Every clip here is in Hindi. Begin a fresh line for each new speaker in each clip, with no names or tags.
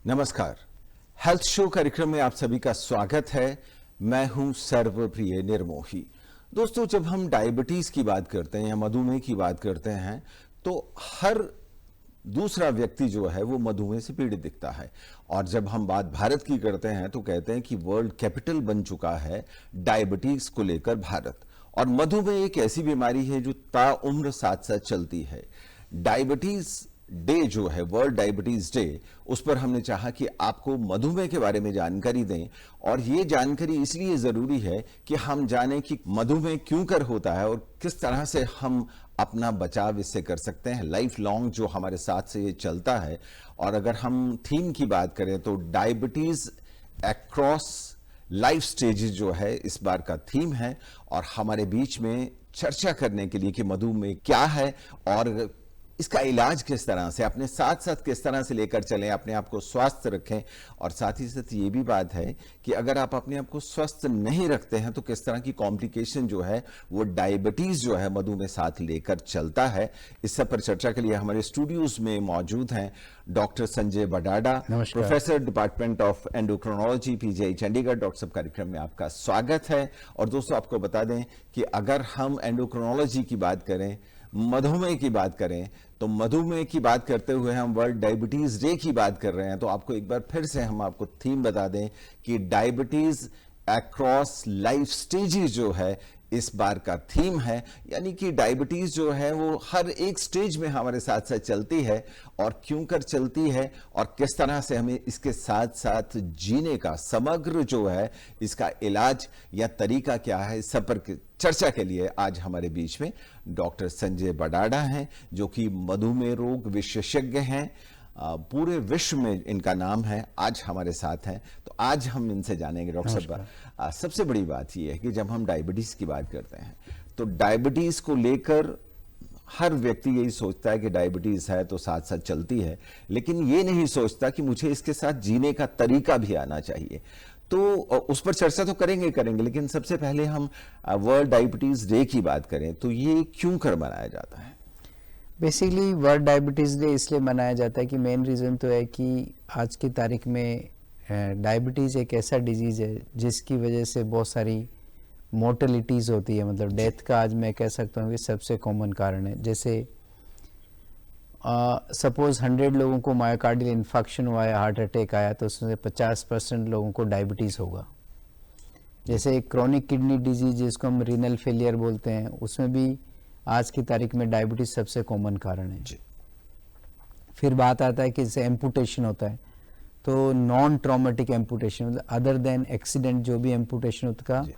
नमस्कार। हेल्थ शो कार्यक्रम में आप सभी का स्वागत है। मैं हूं सर्वप्रिय निर्मोही। दोस्तों, जब हम डायबिटीज की बात करते हैं या मधुमेह की बात करते हैं तो हर दूसरा व्यक्ति जो है वो मधुमेह से पीड़ित दिखता है। और जब हम बात भारत की करते हैं तो कहते हैं कि वर्ल्ड कैपिटल बन चुका है डायबिटीज को लेकर भारत। और मधुमेह एक ऐसी बीमारी है जो ताउम्र साथ साथ चलती है। डायबिटीज डे जो है, वर्ल्ड डायबिटीज डे, उस पर हमने चाहा कि आपको मधुमेह के बारे में जानकारी दें। और ये जानकारी इसलिए जरूरी है कि हम जानें कि मधुमेह क्यों कर होता है और किस तरह से हम अपना बचाव इससे कर सकते हैं, लाइफ लॉन्ग जो हमारे साथ से ये चलता है। और अगर हम थीम की बात करें तो डायबिटीज अक्रॉस लाइफ स्टेजेस जो है इस बार का थीम है। और हमारे बीच में चर्चा करने के लिए कि मधुमेह क्या है और इसका इलाज किस तरह से, अपने साथ साथ किस तरह से लेकर चलें, अपने आप को स्वस्थ रखें। और साथ ही साथ ये भी बात है कि अगर आप अपने आप को स्वस्थ नहीं रखते हैं तो किस तरह की कॉम्प्लिकेशन जो है वो डायबिटीज जो है मधुमेह साथ लेकर चलता है। इस सब पर चर्चा के लिए हमारे स्टूडियोज में मौजूद हैं doctor Sanjay Badada, professor department of endocrinology, PGI Chandigarh. Doctor साहब, कार्यक्रम में आपका स्वागत है। और दोस्तों, आपको बता दें कि अगर हम एंडोक्रिनोलॉजी की बात करें, मधुमेह की बात करें, तो मधुमेह की बात करते हुए हम वर्ल्ड डायबिटीज डे की बात कर रहे हैं। तो आपको एक बार फिर से हम आपको थीम बता दें कि डायबिटीज अक्रॉस लाइफ स्टेजेस जो है इस बार का थीम है। यानी कि डायबिटीज जो है वो हर एक स्टेज में हमारे साथ साथ चलती है और क्यों कर चलती है और किस तरह से हमें इसके साथ साथ जीने का समग्र जो है इसका इलाज या तरीका क्या है, इस सब पर चर्चा के लिए आज हमारे बीच में डॉक्टर संजय बडाडा हैं जो कि मधुमेह रोग विशेषज्ञ हैं। पूरे विश्व में इनका नाम है। आज हमारे साथ हैं तो आज हम इनसे जानेंगे। डॉक्टर साहब, सबसे बड़ी बात यह है कि जब हम डायबिटीज की बात करते हैं तो डायबिटीज को लेकर हर व्यक्ति यही सोचता है कि डायबिटीज है तो साथ साथ चलती है, लेकिन ये नहीं सोचता कि मुझे इसके साथ जीने का तरीका भी आना चाहिए। तो उस पर चर्चा तो करेंगे, लेकिन सबसे पहले हम वर्ल्ड डायबिटीज डे की बात करें तो ये क्यों कर मनाया जाता है?
बेसिकली वर्ल्ड डायबिटीज़ डे इसलिए मनाया जाता है कि मेन रीज़न तो है कि आज की तारीख में डायबिटीज़ एक ऐसा डिजीज़ है जिसकी वजह से बहुत सारी मोर्टलिटीज़ होती है। मतलब डेथ का आज मैं कह सकता हूँ कि सबसे कॉमन कारण है। जैसे सपोज़ 100 लोगों को मायोकार्डियल इन्फेक्शन हुआ है, हार्ट अटैक आया, तो उसमें से 50% लोगों को डायबिटीज़ होगा। जैसे क्रोनिक किडनी डिजीज़ जिसको हम रीनल फेलियर बोलते हैं, उसमें भी आज की तारीख में डायबिटीज सबसे कॉमन कारण है जी। फिर बात आता है कि जैसे एम्पुटेशन होता है तो नॉन ट्रॉमेटिक एम्पुटेशन, मतलब अदर देन एक्सीडेंट जो भी एम्पुटेशन होता है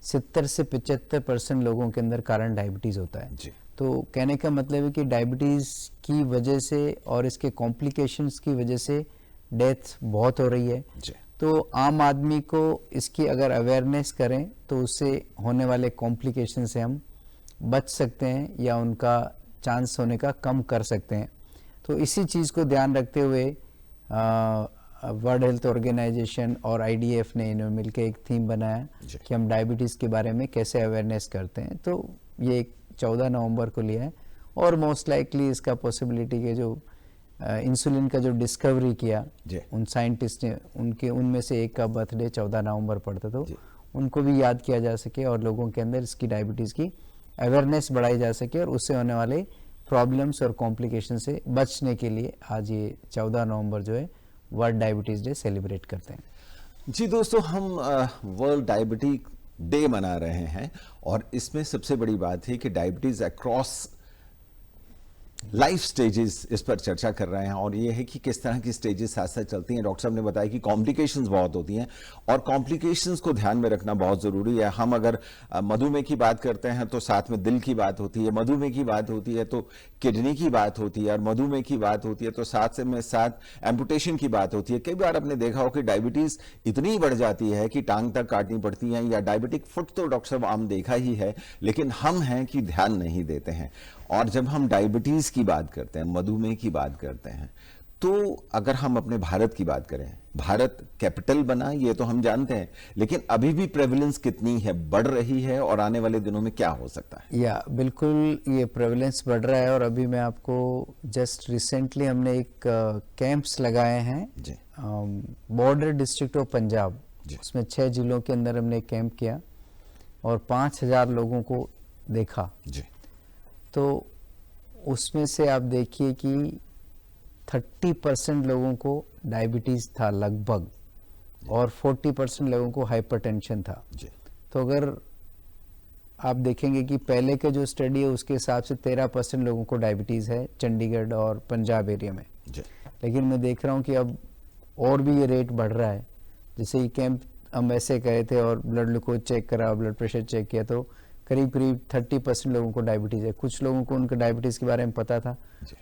70 से 75% लोगों के अंदर कारण डायबिटीज होता है जी। तो कहने का मतलब है कि डायबिटीज की वजह से और इसके कॉम्प्लिकेशंस की वजह से डेथ बहुत हो रही है जी। तो आम आदमी को इसकी अगर अवेयरनेस करें तो उससे होने वाले कॉम्प्लिकेशन से हम बच सकते हैं या उनका चांस होने का कम कर सकते हैं। तो इसी चीज़ को ध्यान रखते हुए वर्ल्ड हेल्थ ऑर्गेनाइजेशन और आईडीएफ ने इन्होंने मिलकर एक थीम बनाया कि हम डायबिटीज़ के बारे में कैसे अवेयरनेस करते हैं। तो ये 14 नवंबर को लिया है और मोस्ट लाइकली इसका पॉसिबिलिटी के जो इंसुलिन का जो डिस्कवरी किया उन साइंटिस्ट ने, उनमें से एक का बर्थडे 14 नवंबर पड़ता, तो उनको भी याद किया जा सके और लोगों के अंदर इसकी डायबिटीज़ की अवेयरनेस बढ़ाई जा सके और उससे होने वाले प्रॉब्लम्स और कॉम्प्लिकेशन से बचने के लिए आज ये 14 नवंबर जो है वर्ल्ड डायबिटीज डे सेलिब्रेट करते हैं
जी। दोस्तों, हम वर्ल्ड डायबिटीज डे मना रहे हैं और इसमें सबसे बड़ी बात है कि डायबिटीज अक्रॉस लाइफ स्टेजेस इस पर चर्चा कर रहे हैं और ये है कि किस तरह की स्टेजेस साथ साथ चलती हैं। डॉक्टर साहब ने बताया कि कॉम्प्लिकेशंस बहुत होती हैं और कॉम्प्लिकेशंस को ध्यान में रखना बहुत ज़रूरी है। हम अगर मधुमेह की बात करते हैं तो साथ में दिल की बात होती है, मधुमेह की बात होती है तो किडनी की बात होती है, और मधुमेह की बात होती है तो साथ में एम्पुटेशन की बात होती है। कई बार आपने देखा हो कि डायबिटीज़ इतनी बढ़ जाती है कि टांग तक काटनी पड़ती है, या डायबिटिक फुट तो डॉक्टर साहब आम देखा ही है, लेकिन हम हैं कि ध्यान नहीं देते हैं। और जब हम डायबिटीज की बात करते हैं, मधुमेह की बात करते हैं, तो अगर हम अपने भारत की बात करें, भारत कैपिटल बना ये तो हम जानते हैं, लेकिन अभी भी प्रेवलेंस कितनी है, बढ़ रही है और आने वाले दिनों में क्या हो सकता है?
या बिल्कुल ये प्रेवलेंस बढ़ रहा है और अभी मैं आपको जस्ट रिसेंटली हमने एक कैंप्स लगाए हैं बॉर्डर डिस्ट्रिक्ट ऑफ पंजाब,
जी।
उसमें 6 जिलों के अंदर हमने कैंप किया और 5,000 लोगों को देखा।
जी।
तो उसमें से आप देखिए कि 30% लोगों को डायबिटीज़ था लगभग, और 40% लोगों को हाइपरटेंशन था।
जी।
तो अगर आप देखेंगे कि पहले का जो स्टडी है उसके हिसाब से 13% लोगों को डायबिटीज़ है चंडीगढ़ और पंजाब एरिया में।
जी।
लेकिन मैं देख रहा हूँ कि अब और भी ये रेट बढ़ रहा है। जैसे ये कैंप हम ऐसे गए थे और ब्लड ग्लूकोज चेक करा, ब्लड प्रेशर चेक किया, तो करीब करीब 30% लोगों को डायबिटीज़ है। कुछ लोगों को उनका डायबिटीज़ के बारे में पता था,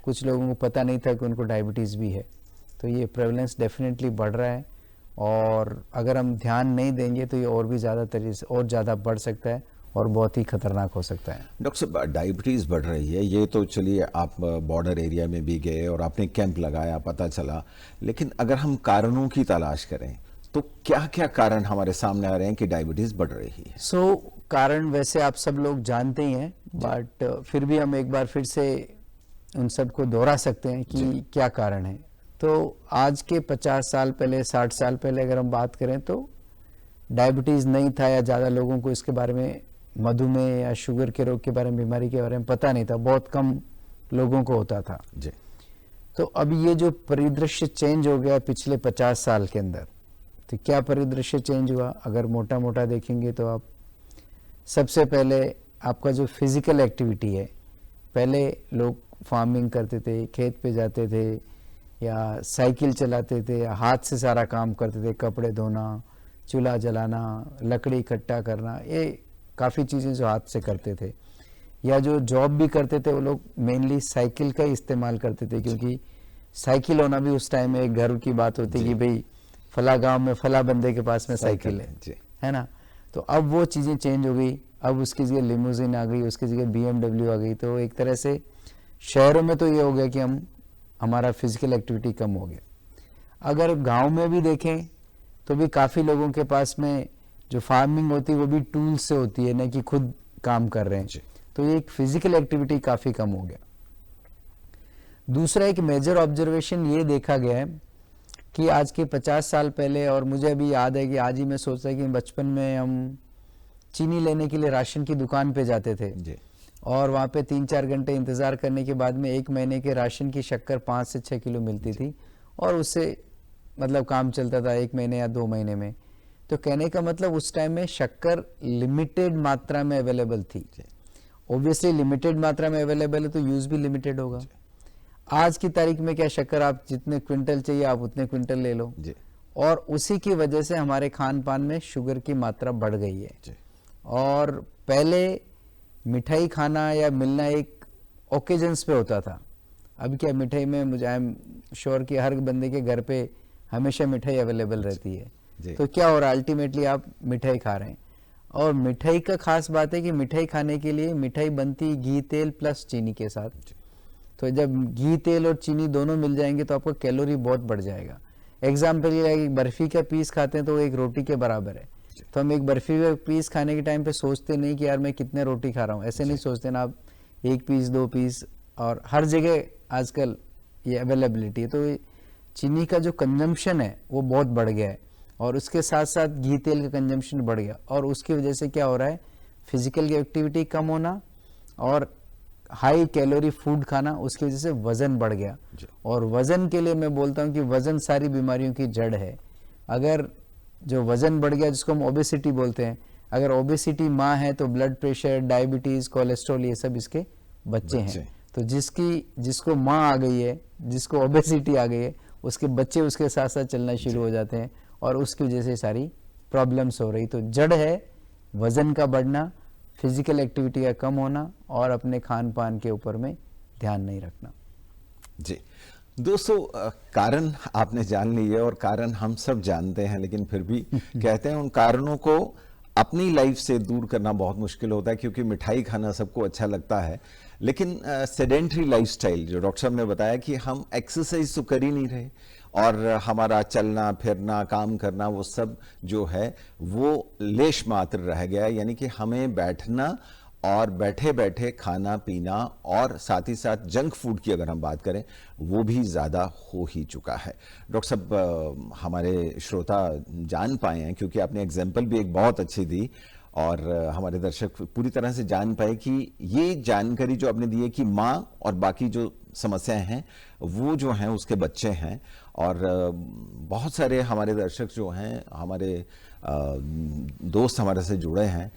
कुछ लोगों को पता नहीं था कि उनको डायबिटीज़ भी है। तो ये प्रेवलेंस डेफिनेटली बढ़ रहा है, और अगर हम ध्यान नहीं देंगे तो ये और भी ज़्यादा तरीके से और ज़्यादा बढ़ सकता है और बहुत ही खतरनाक हो सकता है।
डॉक्टर साहब, डायबिटीज़ बढ़ रही है, ये तो चलिए आप बॉर्डर एरिया में भी गए और आपने कैंप लगाया, पता चला, लेकिन अगर हम कारणों की तलाश करें तो क्या क्या कारण हमारे सामने आ रहे हैं कि डायबिटीज़ बढ़ रही है?
कारण वैसे आप सब लोग जानते ही हैं, बट फिर भी हम एक बार फिर से उन सबको दोहरा सकते हैं कि क्या कारण है। तो आज के 50 साल पहले, 60 साल पहले अगर हम बात करें तो डायबिटीज़ नहीं था, या ज़्यादा लोगों को इसके बारे में, मधुमेह या शुगर के रोग के बारे में, बीमारी के बारे में पता नहीं था, बहुत कम लोगों को होता था।
जी।
तो अब ये जो परिदृश्य चेंज हो गया पिछले 50 साल के अंदर, तो क्या परिदृश्य चेंज हुआ? अगर मोटा मोटा देखेंगे तो आप सबसे पहले आपका जो फिजिकल एक्टिविटी है, पहले लोग फार्मिंग करते थे, खेत पे जाते थे, या साइकिल चलाते थे, या हाथ से सारा काम करते थे, कपड़े धोना, चूल्हा जलाना, लकड़ी इकट्ठा करना, ये काफ़ी चीज़ें जो हाथ से करते थे। या जो जॉब भी करते थे वो लोग मेनली साइकिल का ही इस्तेमाल करते थे, क्योंकि साइकिल होना भी उस टाइम में एक गर्व की बात होती कि भाई फला गांव में फला बंदे के पास में साइकिल है ना। तो अब वो चीज़ें चेंज हो गई, अब उसकी जगह लिमोजिन आ गई, उसकी जगह BMW आ गई। तो एक तरह से शहरों में तो ये हो गया कि हमारा फिजिकल एक्टिविटी कम हो गया। अगर गांव में भी देखें तो भी काफ़ी लोगों के पास में जो फार्मिंग होती है वो भी टूल से होती है, ना कि खुद काम कर रहे हैं। तो ये एक फिजिकल एक्टिविटी काफ़ी कम हो गया। दूसरा एक मेजर ऑब्जर्वेशन ये देखा गया है कि आज के 50 साल पहले, और मुझे अभी याद है कि आज ही मैं सोचता कि बचपन में हम चीनी लेने के लिए राशन की दुकान पे जाते थे
जी।
और वहाँ पे 3-4 घंटे इंतज़ार करने के बाद में 1 महीने के राशन की शक्कर 5 से 6 किलो मिलती थी, और उससे मतलब काम चलता था 1 महीने या 2 महीने में। तो कहने का मतलब उस टाइम में शक्कर लिमिटेड मात्रा में अवेलेबल थी। ऑब्वियसली लिमिटेड मात्रा में अवेलेबल है तो यूज़ भी लिमिटेड होगा। आज की तारीख में क्या, शक्कर आप जितने क्विंटल चाहिए आप उतने क्विंटल ले लो, और उसी की वजह से हमारे खान पान में शुगर की मात्रा बढ़ गई है। और पहले मिठाई खाना या मिलना एक ओकेजन्स पे होता था। अभी क्या, मिठाई में मुझे आई एम श्योर कि हर बंदे के घर पे हमेशा मिठाई अवेलेबल रहती है। तो क्या हो रहा है, अल्टीमेटली आप मिठाई खा रहे हैं। और मिठाई का खास बात है कि मिठाई खाने के लिए मिठाई बनती घी तेल प्लस चीनी के साथ। तो जब घी तेल और चीनी दोनों मिल जाएंगे तो आपका कैलोरी बहुत बढ़ जाएगा। एग्जाम्पल ये है, एक बर्फी का पीस खाते हैं तो वो एक रोटी के बराबर है। तो हम एक बर्फी का पीस खाने के टाइम पे सोचते नहीं कि यार मैं कितने रोटी खा रहा हूँ, ऐसे नहीं सोचते ना आप, 1 पीस 2 पीस, और हर जगह आजकल ये अवेलेबिलिटी है। तो चीनी का जो कंजम्पशन है वो बहुत बढ़ गया है, और उसके साथ साथ घी तेल का कंजम्पशन बढ़ गया, और उसकी वजह से क्या हो रहा है, फिजिकल एक्टिविटी कम होना और हाई कैलोरी फूड खाना, उसकी वजह से वजन बढ़ गया। और वजन के लिए मैं बोलता हूँ कि वजन सारी बीमारियों की जड़ है। अगर जो वजन बढ़ गया, जिसको हम ओबेसिटी बोलते हैं, अगर ओबेसिटी माँ है तो ब्लड प्रेशर, डायबिटीज, कोलेस्ट्रॉल, ये सब इसके बच्चे हैं। तो जिसको माँ आ गई है, जिसको ओबेसिटी आ गई है, उसके बच्चे उसके साथ साथ चलना शुरू हो जाते हैं, और उसकी वजह से सारी प्रॉब्लम्स हो रही। तो जड़ है वजन का बढ़ना, फिजिकल एक्टिविटी का कम होना, और अपने खान पान के ऊपर में ध्यान नहीं रखना।
जी दोस्तों, कारण आपने जान लिए और कारण हम सब जानते हैं, लेकिन फिर भी कहते हैं उन कारणों को अपनी लाइफ से दूर करना बहुत मुश्किल होता है, क्योंकि मिठाई खाना सबको अच्छा लगता है, लेकिन सेडेंटरी लाइफस्टाइल, जो डॉक्टर साहब ने बताया कि हम एक्सरसाइज तो कर ही नहीं रहे, और हमारा चलना फिरना, काम करना, वो सब जो है वो लेश मात्र रह गया। यानी कि हमें बैठना और बैठे बैठे खाना पीना और साथ ही साथ जंक फूड की अगर हम बात करें वो भी ज़्यादा हो ही चुका है। डॉक्टर साहब, हमारे श्रोता जान पाए हैं क्योंकि आपने एग्जाम्पल भी एक बहुत अच्छी दी और हमारे दर्शक पूरी तरह से जान पाए कि ये जानकारी जो आपने दी है कि माँ और बाकी जो समस्याएं हैं वो जो हैं उसके बच्चे हैं। और बहुत सारे हमारे दर्शक जो हैं, हमारे दोस्त हमारे से जुड़े हैं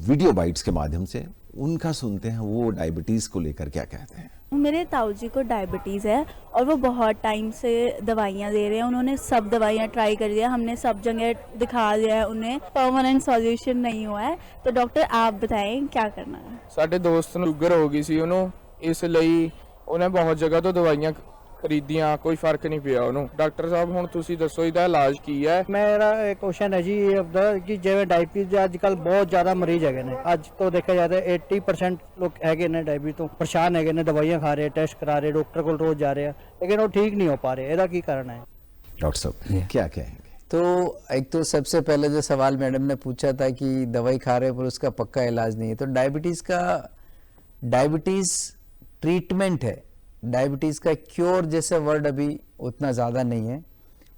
वीडियो बाइट्स के माध्यम से, उनका सुनते हैं वो डायबिटीज़ को लेकर क्या कहते हैं।
मेरे ताऊ जी को डायबिटीज़ है और वो बहुत टाइम से दवाइयाँ दे रहे हैं। उन्होंने सब दवाइयाँ ट्राई कर दिया, हमने सब जगह दिखा दिया है, उन्हें परमानेंट सॉल्यूशन नहीं हुआ है। तो डॉक्टर आप बताएं क्या करना है।
ਸਾਡੇ ਦੋਸਤ ਨੂੰ ਸ਼ੂਗਰ ਹੋ ਗਈ ਸੀ ਉਹਨੂੰ, ਇਸ ਲਈ ਉਹਨੇ ਬਹੁਤ ਜਗ੍ਹਾ ਤੋਂ ਦਵਾਈਆਂ ਖਰੀਦੀਆਂ, ਕੋਈ ਫਰਕ ਨਹੀਂ ਪਿਆ ਉਹਨੂੰ। ਡਾਕਟਰ ਸਾਹਿਬ ਹੁਣ ਤੁਸੀਂ ਦੱਸੋ ਇਹਦਾ ਇਲਾਜ ਕੀ ਹੈ।
ਮੇਰਾ ਇੱਕ ਕੁਐਸਚਨ ਹੈ ਜੀ ਆਪਦਾ ਕਿ ਜਿਵੇਂ ਡਾਇਬੀਟੀਜ਼ ਦੇ ਅੱਜ ਕੱਲ ਬਹੁਤ ਜ਼ਿਆਦਾ ਮਰੀਜ਼ ਹੈਗੇ ਨੇ। ਅੱਜ ਤੋਂ ਦੇਖਿਆ ਜਾਏ ਤਾਂ 80% ਲੋਕ ਹੈਗੇ ਨੇ ਡਾਇਬੀਟੀਜ਼ ਤੋਂ ਪਰੇਸ਼ਾਨ ਹੈਗੇ ਨੇ, ਦਵਾਈਆਂ ਖਾ ਰਹੇ, ਟੈਸਟ ਕਰਾ ਰਹੇ, ਡਾਕਟਰ ਕੋਲ ਰੋਜ਼ ਜਾ ਰਹੇ ਆ, ਲੇਕਿन ਉਹ ਠੀਕ नहीं हो पा रहे। ਇਹਦਾ ਕੀ ਕਾਰਨ है।
डॉक्टर साहब क्या कहेंगे।
तो एक तो सबसे पहले जो सवाल मैडम ने पूछा था कि दवाई खा रहे पर उसका पक्का इलाज नहीं है, तो डायबिटीज़ ट्रीटमेंट है, डायबिटीज़ का क्योर जैसे वर्ड अभी उतना ज़्यादा नहीं है।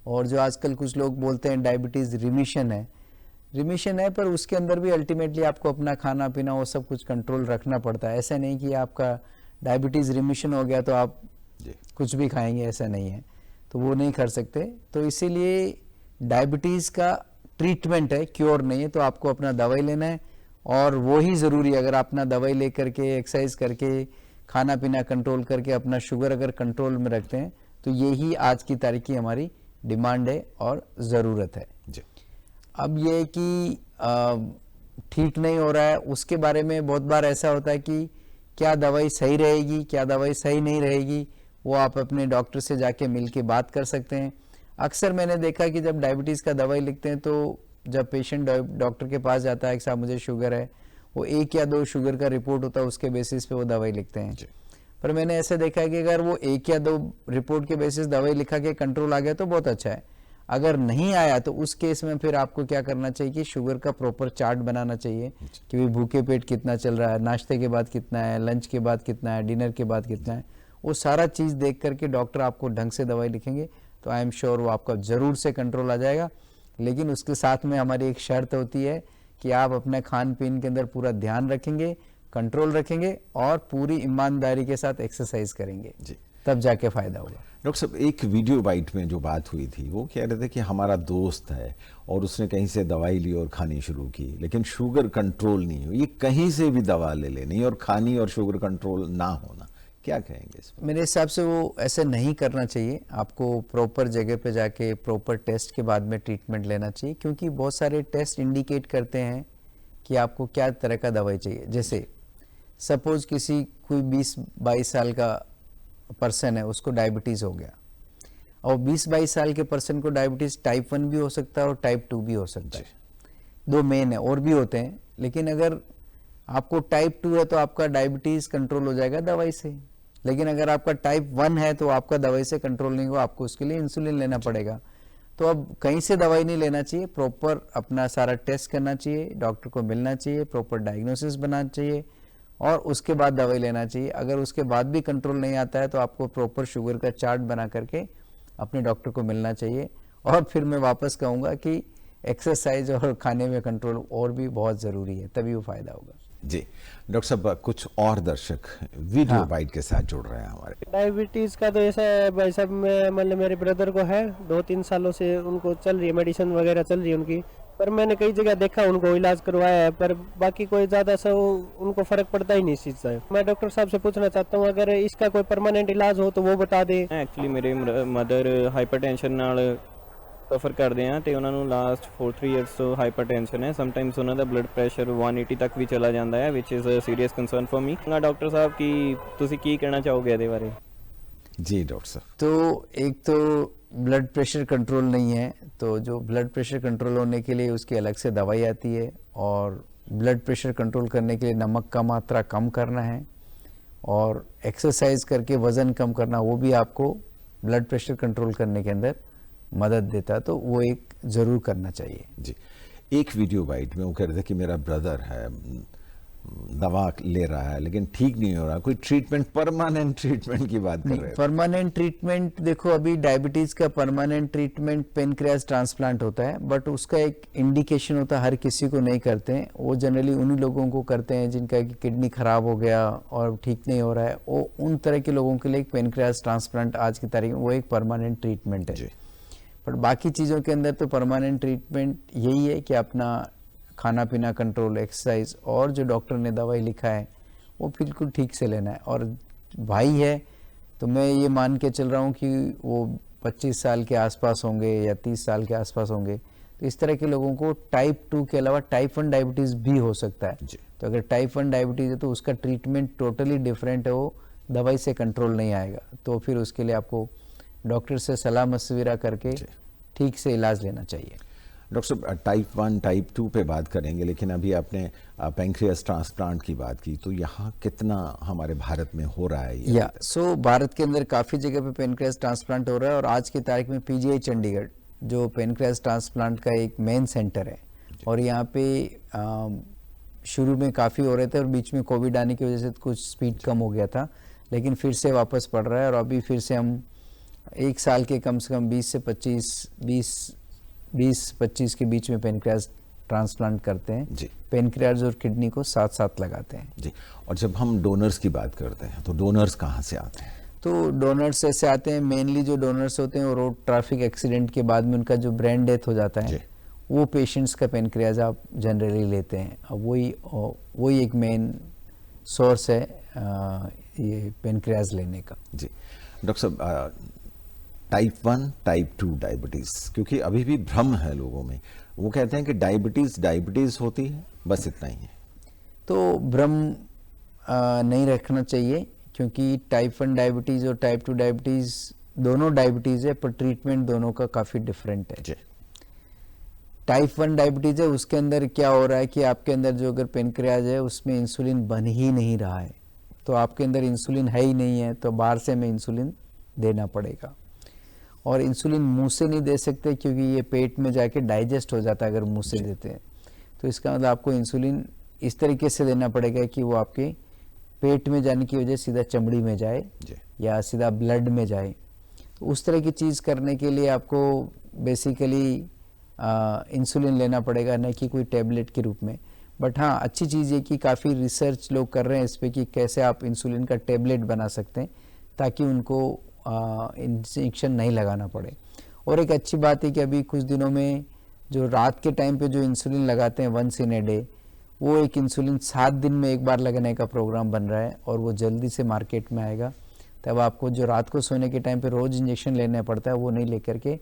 और जो आजकल कुछ लोग बोलते हैं डायबिटीज़ रिमिशन है, पर उसके अंदर भी अल्टीमेटली आपको अपना खाना पीना वो सब कुछ कंट्रोल रखना पड़ता है। ऐसा नहीं कि आपका डायबिटीज़ रिमिशन हो गया तो आप कुछ भी खाएंगे, ऐसा नहीं है, तो वो नहीं कर सकते। तो इसीलिए डायबिटीज़ का ट्रीटमेंट है, क्योर नहीं है। तो आपको अपना दवाई लेना है और वो ही ज़रूरी है। अगर अपना दवाई ले करके, एक्सरसाइज करके, खाना पीना कंट्रोल करके अपना शुगर अगर कंट्रोल में रखते हैं तो यही आज की तारीख की हमारी डिमांड है और ज़रूरत है
जी।
अब ये कि ठीक नहीं हो रहा है, उसके बारे में बहुत बार ऐसा होता है कि क्या दवाई सही रहेगी, क्या दवाई सही नहीं रहेगी, वो आप अपने डॉक्टर से जाके मिल के बात कर सकते हैं। अक्सर मैंने देखा कि जब डायबिटीज़ का दवाई लिखते हैं तो जब पेशेंट डॉक्टर के पास जाता है कि साहब मुझे शुगर है, वो 1 या 2 शुगर का रिपोर्ट होता है, उसके बेसिस पे वो दवाई लिखते हैं। पर मैंने ऐसा देखा है कि अगर वो 1 या 2 रिपोर्ट के बेसिस दवाई लिखा के कंट्रोल आ गया तो बहुत अच्छा है। अगर नहीं आया तो उस केस में फिर आपको क्या करना चाहिए कि शुगर का प्रॉपर चार्ट बनाना चाहिए कि भाई भूखे पेट कितना चल रहा है, नाश्ते के बाद कितना है, लंच के बाद कितना है, डिनर के बाद कितना है, वो सारा चीज़ देख करके डॉक्टर आपको ढंग से दवाई लिखेंगे तो आई एम श्योर वो आपका ज़रूर से कंट्रोल आ जाएगा। लेकिन उसके साथ में हमारी एक शर्त होती है कि आप अपने खान पीन के अंदर पूरा ध्यान रखेंगे, कंट्रोल रखेंगे और पूरी ईमानदारी के साथ एक्सरसाइज करेंगे जी, तब जाके फ़ायदा होगा।
डॉक्टर साहब, एक वीडियो बाइट में जो बात हुई थी वो कह रहे थे कि हमारा दोस्त है और उसने कहीं से दवाई ली और खानी शुरू की, लेकिन शुगर कंट्रोल नहीं हुई। ये कहीं से भी दवा ले लेनी और खानी और शुगर कंट्रोल ना होना, क्या कहेंगे इस पर।
मेरे हिसाब से वो ऐसे नहीं करना चाहिए। आपको प्रॉपर जगह पे जाके प्रॉपर टेस्ट के बाद में ट्रीटमेंट लेना चाहिए, क्योंकि बहुत सारे टेस्ट इंडिकेट करते हैं कि आपको क्या तरह का दवाई चाहिए। जैसे सपोज कोई 20-22 साल का पर्सन है, उसको डायबिटीज़ हो गया, और 20-22 साल के पर्सन को डायबिटीज़ टाइप 1 भी हो सकता है और टाइप 2 भी हो सकता है। 2 मेन है, और भी होते हैं, लेकिन अगर आपको टाइप 2 है तो आपका डायबिटीज़ कंट्रोल हो जाएगा दवाई से। लेकिन अगर आपका टाइप 1 है तो आपका दवाई से कंट्रोल नहीं होगा, आपको उसके लिए इंसुलिन लेना पड़ेगा। तो अब कहीं से दवाई नहीं लेना चाहिए, प्रॉपर अपना सारा टेस्ट करना चाहिए, डॉक्टर को मिलना चाहिए, प्रॉपर डायग्नोसिस बनाना चाहिए और उसके बाद दवाई लेना चाहिए। अगर उसके बाद भी कंट्रोल नहीं आता है तो आपको प्रॉपर शुगर का चार्ट बना करके अपने डॉक्टर को मिलना चाहिए। और फिर मैं वापस कहूँगा कि एक्सरसाइज और खाने में कंट्रोल और भी बहुत ज़रूरी है, तभी वो फ़ायदा होगा।
जी डॉक्टर साहब, कुछ और दर्शक वीडियो बाइट के साथ जुड़ रहे हैं हमारे।
डायबिटीज़ का तो ऐसा है भाई साहब, मैं मतलब मेरे ब्रदर को है 2-3 सालों से उनको चल रही है, मेडिसिन वगैरह चल रही है उनकी, पर मैंने कई जगह देखा, उनको इलाज करवाया है, पर बाकी कोई ज़्यादा सा उनको फ़र्क पड़ता ही नहीं इस चीज़ से। मैं डॉक्टर साहब से पूछना चाहता हूँ अगर इसका कोई परमानेंट इलाज हो तो वो बता दें।
एक्चुअली मेरे मदर हाइपरटेंशन नाल सफ़र करते हैं तो उन्होंने लास्ट 4-3 ईयर्स तो हाइपरटेंशन है। समटाइम्स उन्होंने ब्लड प्रेशर 180 तक भी चला जाता है, which is a serious concern for me. Doctor साहब की तुसी की कहना चाहोगे इसके बारे।
जी डॉक्टर साहब,
तो एक तो ब्लड प्रेशर कंट्रोल नहीं है, तो जो ब्लड प्रेशर कंट्रोल होने के लिए उसकी अलग से दवाई आती है, और ब्लड प्रेशर कंट्रोल करने के लिए नमक का मात्रा कम करना है और एक्सरसाइज करके वज़न कम करना, वो भी आपको ब्लड प्रेशर कंट्रोल करने के अंदर मदद देता, तो वो एक ज़रूर करना चाहिए।
जी एक वीडियो बाइट में वो कह रहे थे कि मेरा ब्रदर है दवा ले रहा है लेकिन ठीक नहीं हो रहा, कोई ट्रीटमेंट, परमानेंट ट्रीटमेंट की बात कर रहे हैं?
परमानेंट ट्रीटमेंट देखो, अभी डायबिटीज का परमानेंट ट्रीटमेंट पेनक्रियास ट्रांसप्लांट होता है, बट उसका एक इंडिकेशन होता है, हर किसी को नहीं करते हैं। वो जनरली उन्हीं लोगों को करते हैं जिनका किडनी खराब हो गया और ठीक नहीं हो रहा है, वो उन तरह के लोगों के लिए एक पेनक्रियास ट्रांसप्लांट आज की तारीख में वो एक परमानेंट ट्रीटमेंट है। बट बाकी चीज़ों के अंदर तो परमानेंट ट्रीटमेंट यही है कि अपना खाना पीना कंट्रोल, एक्सरसाइज और जो डॉक्टर ने दवाई लिखा है वो बिल्कुल ठीक से लेना है। और भाई है तो मैं ये मान के चल रहा हूँ कि वो 25 साल के आसपास होंगे या 30 साल के आसपास होंगे, तो इस तरह के लोगों को टाइप 2 के अलावा टाइप 1 डायबिटीज़ भी हो सकता है। तो अगर टाइप 1 डायबिटीज़ है तो उसका ट्रीटमेंट टोटली डिफरेंट है, वो दवाई से कंट्रोल नहीं आएगा। तो फिर उसके लिए आपको डॉक्टर से सलाह मशविरा करके ठीक से इलाज लेना चाहिए।
डॉक्टर साहब, टाइप 1 टाइप 2 पे बात करेंगे, लेकिन अभी आपने पेंक्रियास ट्रांसप्लांट की बात की, तो यहाँ कितना हमारे भारत में हो रहा है ये?
सो भारत के अंदर काफ़ी जगह पे पेनक्रियास ट्रांसप्लांट हो रहा है और आज की तारीख में पीजीआई चंडीगढ़ जो पेनक्रियास ट्रांसप्लांट का एक मेन सेंटर है, और यहाँ पे शुरू में काफ़ी हो रहे थे और बीच में कोविड आने की वजह से कुछ स्पीड कम हो गया था, लेकिन फिर से वापस पड़ रहा है। और अभी फिर से हम एक साल के कम से कम 20-25 के बीच में पेनक्रियास ट्रांसप्लांट करते हैं
जी।
पेनक्रियास और किडनी को साथ साथ लगाते हैं
जी। और जब हम डोनर्स की बात करते हैं तो डोनर्स कहाँ से आते हैं?
तो डोनर्स ऐसे आते हैं, मेनली जो डोनर्स होते हैं वो रोड ट्रैफिक एक्सीडेंट के बाद में उनका जो ब्रेन डेथ हो जाता है, वो पेशेंट्स का पेनक्रियास आप जनरली लेते हैं। अब वही एक मेन सोर्स है ये पेनक्रियास लेने का।
जी डॉक्टर साहब, टाइप 1 टाइप 2 डायबिटीज़, क्योंकि अभी भी भ्रम है लोगों में, वो कहते हैं कि डायबिटीज़ होती है, बस इतना ही है।
तो भ्रम नहीं रखना चाहिए, क्योंकि टाइप 1 डायबिटीज़ और टाइप 2 डायबिटीज़ दोनों डायबिटीज़ है, पर ट्रीटमेंट दोनों का काफ़ी डिफरेंट है।
जी।
टाइप 1 डायबिटीज़ है, उसके अंदर क्या हो रहा है कि आपके अंदर जो अगर पेनक्रियाज है उसमें इंसुलिन बन ही नहीं रहा है, तो आपके अंदर इंसुलिन है ही नहीं है, तो बाहर से हमें इंसुलिन देना पड़ेगा। और इंसुलिन मुंह से नहीं दे सकते क्योंकि ये पेट में जाके डाइजेस्ट हो जाता है अगर मुंह से देते हैं, तो इसका मतलब आपको इंसुलिन इस तरीके से देना पड़ेगा कि वो आपके पेट में जाने की वजह सीधा चमड़ी में जाए या सीधा ब्लड में जाए। तो उस तरह की चीज़ करने के लिए आपको बेसिकली इंसुलिन लेना पड़ेगा, न कि कोई टैबलेट के रूप में। बट हाँ, अच्छी चीज़ ये कि काफ़ी रिसर्च लोग कर रहे हैं इस पर कि कैसे आप इंसुलिन का टैबलेट बना सकते हैं ताकि उनको इंजेक्शन नहीं लगाना पड़े। और एक अच्छी बात है कि अभी कुछ दिनों में जो रात के टाइम पे जो इंसुलिन लगाते हैं वंस इन ए डे, वो एक इंसुलिन 7 दिन में एक बार लगाने का प्रोग्राम बन रहा है और वो जल्दी से मार्केट में आएगा। तब आपको जो रात को सोने के टाइम पे रोज़ इंजेक्शन लेना पड़ता है वो नहीं लेकर के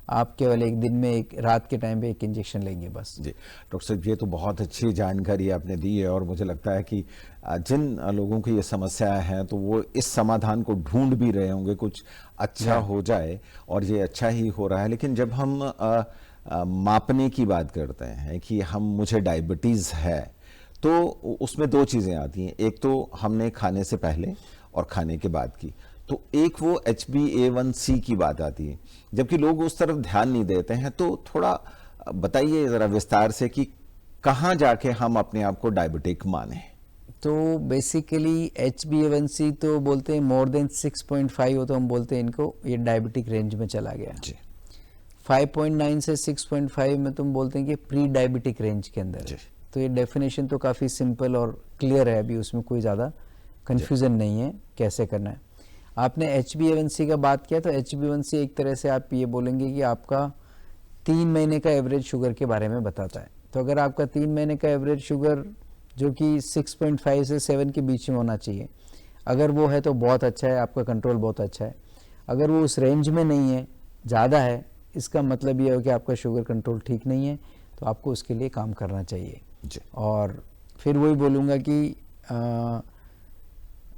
आप केवल एक दिन में एक रात के टाइम पे एक इंजेक्शन लेंगे बस।
जी डॉक्टर साहब, ये तो बहुत अच्छी जानकारी आपने दी है और मुझे लगता है कि जिन लोगों की ये समस्या है तो वो इस समाधान को ढूंढ भी रहे होंगे, कुछ अच्छा हो जाए, और ये अच्छा ही हो रहा है। लेकिन जब हम मापने की बात करते हैं कि मुझे डायबिटीज़ है, तो उसमें 2 चीज़ें आती हैं। एक तो हमने खाने से पहले और खाने के बाद की, तो एक वो HbA1c की बात आती है, जबकि लोग उस तरफ ध्यान नहीं देते हैं। तो थोड़ा बताइए ज़रा विस्तार से कि कहाँ जाके हम अपने आप को डायबिटिक माने?
तो बेसिकली HbA1c तो बोलते हैं मोर देन 6.5 हो तो हम बोलते हैं इनको ये डायबिटिक रेंज में चला गया।
जी।
5.9 से 6.5 में तुम बोलते हैं कि प्री डायबिटिक रेंज के अंदर है। तो ये डेफिनेशन तो काफ़ी सिंपल और क्लियर है, अभी उसमें कोई ज़्यादा कन्फ्यूज़न नहीं है कैसे करना है। आपने HbA1c का बात किया, तो HbA1c एक तरह से आप ये बोलेंगे कि आपका 3 महीने का एवरेज शुगर के बारे में बताता है। तो अगर आपका 3 महीने का एवरेज शुगर जो कि 6.5 से 7 के बीच में होना चाहिए, अगर वो है तो बहुत अच्छा है, आपका कंट्रोल बहुत अच्छा है। अगर वो उस रेंज में नहीं है, ज़्यादा है, इसका मतलब ये हो कि आपका शुगर कंट्रोल ठीक नहीं है, तो आपको उसके लिए काम करना चाहिए। और फिर वही बोलूँगा कि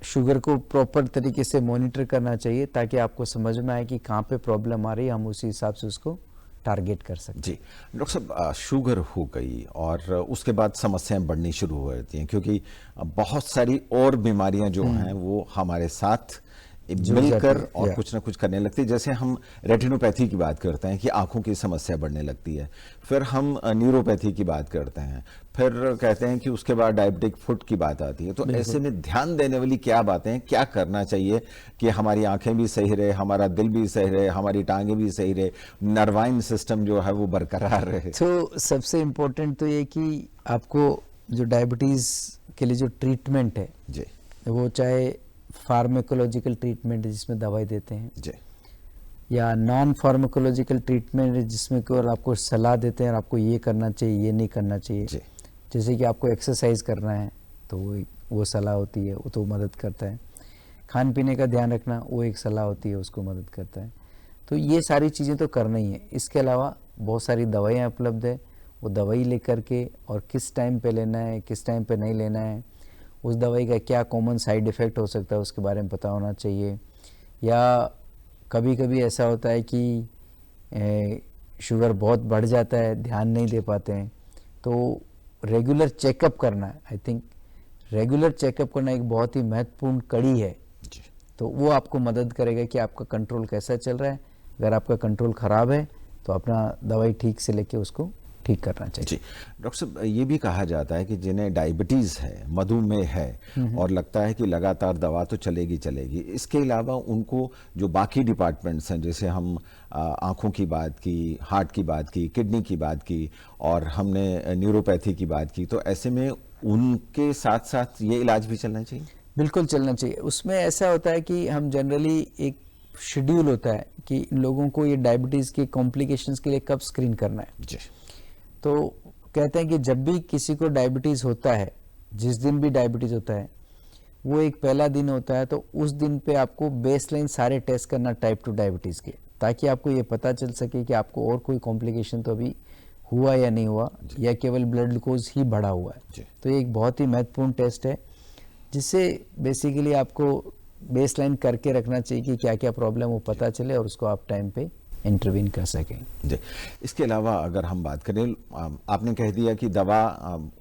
शुगर को प्रॉपर तरीके से मॉनिटर करना चाहिए ताकि आपको समझ में आए कि कहाँ पे प्रॉब्लम आ रही है, हम उसी हिसाब से उसको टारगेट कर सकते हैं।
जी डॉक्टर साहब, शुगर हो गई और उसके बाद समस्याएं बढ़नी शुरू हो जाती हैं, क्योंकि बहुत सारी और बीमारियां जो हैं वो हमारे साथ मिलकर
है,
और
या।
कुछ ना कुछ करने लगती है। जैसे हम रेटिनोपैथी की बात करते हैं कि आंखों की समस्या बढ़ने लगती है, फिर हम न्यूरोपैथी की बात करते हैं, फिर कहते हैं कि उसके बाद डायबिटिक फुट की बात आती है। तो ऐसे में ध्यान देने वाली क्या बातें हैं, क्या करना चाहिए कि हमारी आंखें भी सही रहे, हमारा दिल भी सही रहे, हमारी टांगें भी सही रहे, नर्वाइन सिस्टम जो है वो बरकरार रहे?
तो सबसे इम्पोर्टेंट तो ये कि आपको जो डायबिटीज़ के लिए जो ट्रीटमेंट है
जी
वो चाहे फार्माकोलॉजिकल ट्रीटमेंट है जिसमें दवाई देते हैं,
जी
या नॉन फार्माकोलॉजिकल ट्रीटमेंट है जिसमें केवल आपको सलाह देते हैं और आपको ये करना चाहिए ये नहीं करना चाहिए।
जी
जैसे कि आपको एक्सरसाइज करना है तो वो सलाह होती है, वो तो मदद करता है। खान पीने का ध्यान रखना वो एक सलाह होती है, उसको मदद करता है। तो ये सारी चीज़ें तो करना ही है। इसके अलावा बहुत सारी दवाइयाँ उपलब्ध है, वो दवाई लेकर के और किस टाइम पे लेना है किस टाइम पे नहीं लेना है, उस दवाई का क्या कॉमन साइड इफ़ेक्ट हो सकता है उसके बारे में पता होना चाहिए। या कभी कभी ऐसा होता है कि शुगर बहुत बढ़ जाता है, ध्यान नहीं दे पाते हैं, तो रेगुलर चेकअप करना है। आई थिंक रेगुलर चेकअप करना एक बहुत ही महत्वपूर्ण कड़ी है।
जी
तो वो आपको मदद करेगा कि आपका कंट्रोल कैसा चल रहा है। अगर आपका कंट्रोल ख़राब है तो अपना दवाई ठीक से लेके उसको ठीक करना चाहिए।
जी डॉक्टर साहब, ये भी कहा जाता है कि जिन्हें डायबिटीज़ है, मधुमेह है और लगता है कि लगातार दवा तो चलेगी चलेगी, इसके अलावा उनको जो बाकी डिपार्टमेंट्स हैं, जैसे हम आँखों की बात की, हार्ट की बात की, किडनी की बात की और हमने न्यूरोपैथी की बात की, तो ऐसे में उनके साथ साथ ये इलाज भी चलना चाहिए?
बिल्कुल चलना चाहिए। उसमें ऐसा होता है कि हम जनरली एक शेड्यूल होता है कि लोगों को ये डायबिटीज़ के कॉम्प्लिकेशंस के लिए कब स्क्रीन करना है।
जी
तो कहते हैं कि जब भी किसी को डायबिटीज़ होता है, जिस दिन भी डायबिटीज़ होता है वो एक पहला दिन होता है, तो उस दिन पे आपको बेसलाइन सारे टेस्ट करना टाइप 2 डायबिटीज़ के, ताकि आपको ये पता चल सके कि आपको और कोई कॉम्प्लिकेशन तो अभी हुआ या नहीं हुआ, या केवल ब्लड ग्लूकोज ही बढ़ा हुआ
जी।
है। तो ये एक बहुत ही महत्वपूर्ण टेस्ट है जिससे बेसिकली आपको बेसलाइन करके रखना चाहिए कि क्या क्या प्रॉब्लम वो पता चले और उसको आप टाइम पे इंटरवीन कर सकें।
जी इसके अलावा अगर हम बात करें, आपने कह दिया कि दवा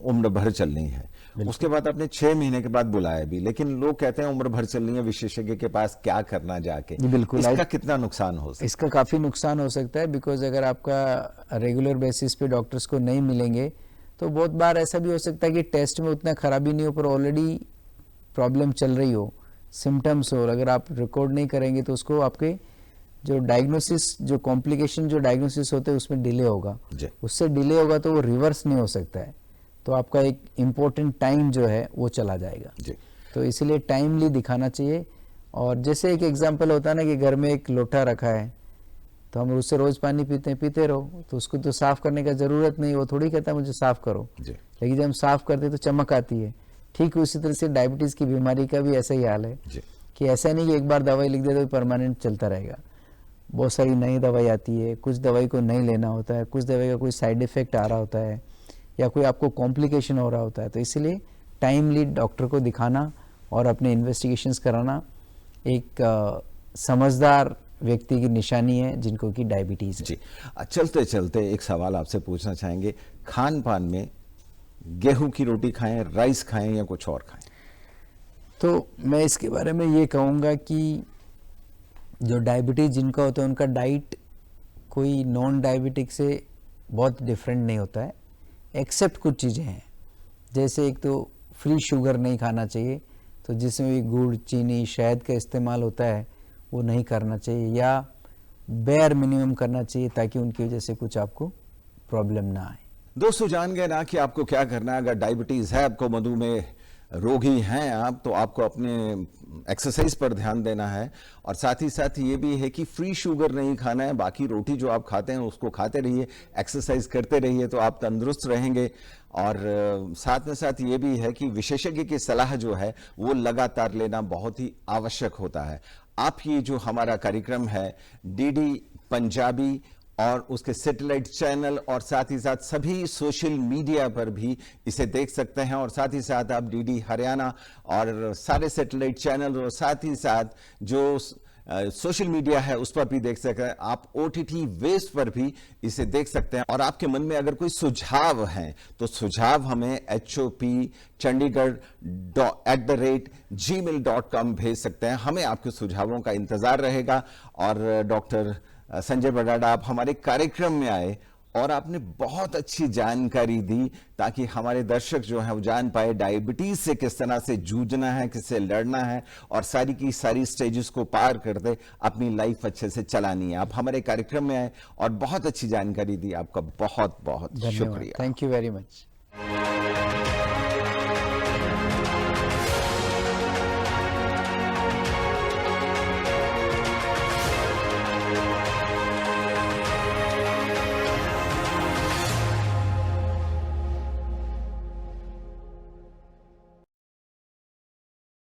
उम्र भर चलनी है, उसके बाद आपने 6 महीने के बाद बुलाया भी, लेकिन लोग कहते हैं उम्र भर चलनी है, विशेषज्ञ के पास क्या करना जाके?
जी बिल्कुल।
इसका कितना नुकसान हो सकता है?
इसका काफ़ी नुकसान हो सकता है, बिकॉज अगर आपका रेगुलर बेसिस पे डॉक्टर्स को नहीं मिलेंगे तो बहुत बार ऐसा भी हो सकता है कि टेस्ट में उतना खराबी नहीं हो पर ऑलरेडी प्रॉब्लम चल रही हो, सिम्टम्स हो, और अगर आप रिकॉर्ड नहीं करेंगे तो उसको आपके जो डायग्नोसिस, जो कॉम्प्लिकेशन जो डायग्नोसिस होते हैं उसमें डिले होगा, उससे डिले होगा तो वो रिवर्स नहीं हो सकता है, तो आपका एक इम्पोर्टेंट टाइम जो है वो चला जाएगा।
जी।
तो इसलिए टाइमली दिखाना चाहिए। और जैसे एक एग्जांपल होता है ना कि घर में एक लोटा रखा है तो हम उससे रोज पानी पीते हैं, पीते रहो, तो उसको तो साफ करने का जरूरत नहीं, वो थोड़ी कहता है मुझे साफ करो, लेकिन जब हम साफ करते तो चमक आती है। ठीक उसी तरह से डायबिटीज की बीमारी का भी ऐसा ही हाल है कि ऐसा नहीं कि एक बार दवाई लिख दे तो परमानेंट चलता रहेगा। बहुत सारी नई दवाई आती है, कुछ दवाई को नहीं लेना होता है, कुछ दवाई का कोई साइड इफेक्ट आ रहा होता है या कोई आपको कॉम्प्लिकेशन हो रहा होता है, तो इसलिए टाइमली डॉक्टर को दिखाना और अपने इन्वेस्टिगेशंस कराना एक समझदार व्यक्ति की निशानी है जिनको कि डायबिटीज़ है।
जी चलते चलते एक सवाल आपसे पूछना चाहेंगे, खान पान में गेहूं की रोटी खाएं, राइस खाएं या कुछ और खाएं?
तो मैं इसके बारे में ये कहूँगा कि जो डायबिटीज़ जिनका होता है उनका डाइट कोई नॉन डायबिटिक से बहुत डिफरेंट नहीं होता है, एक्सेप्ट कुछ चीज़ें हैं। जैसे एक तो फ्री शुगर नहीं खाना चाहिए, तो जिसमें भी गुड़, चीनी, शहद का इस्तेमाल होता है वो नहीं करना चाहिए, या बेयर मिनिमम करना चाहिए ताकि उनकी वजह से कुछ आपको प्रॉब्लम ना आए।
दोस्तों जान गए ना कि आपको क्या करना है। अगर डायबिटीज है, आपको मधुमेह रोगी हैं आप, तो आपको अपने एक्सरसाइज पर ध्यान देना है, और साथ ही साथ ये भी है कि फ्री शुगर नहीं खाना है। बाकी रोटी जो आप खाते हैं उसको खाते रहिए, एक्सरसाइज करते रहिए, तो आप तंदुरुस्त रहेंगे। और साथ में साथ ये भी है कि विशेषज्ञ की सलाह जो है वो लगातार लेना बहुत ही आवश्यक होता है। आप ये जो हमारा कार्यक्रम है डीडी पंजाबी और उसके सैटेलाइट चैनल और साथ ही साथ सभी सोशल मीडिया पर भी इसे देख सकते हैं, और साथ ही साथ आप डीडी हरियाणा और सारे सैटेलाइट चैनल और साथ ही साथ जो सोशल मीडिया है उस पर भी देख सकते हैं, आप OTT वेस्ट पर भी इसे देख सकते हैं। और आपके मन में अगर कोई सुझाव है तो सुझाव हमें hopchandigarh@gmail.com भेज सकते हैं। हमें आपके सुझावों का इंतजार रहेगा। और डॉक्टर संजय बडाडा, आप हमारे कार्यक्रम में आए और आपने बहुत अच्छी जानकारी दी ताकि हमारे दर्शक जो हैं वो जान पाए डायबिटीज से किस तरह से जूझना है, किससे लड़ना है और सारी की सारी स्टेजेस को पार करते अपनी लाइफ अच्छे से चलानी है। आप हमारे कार्यक्रम में आए और बहुत अच्छी जानकारी दी। आपका बहुत बहुत शुक्रिया।
Thank you very much.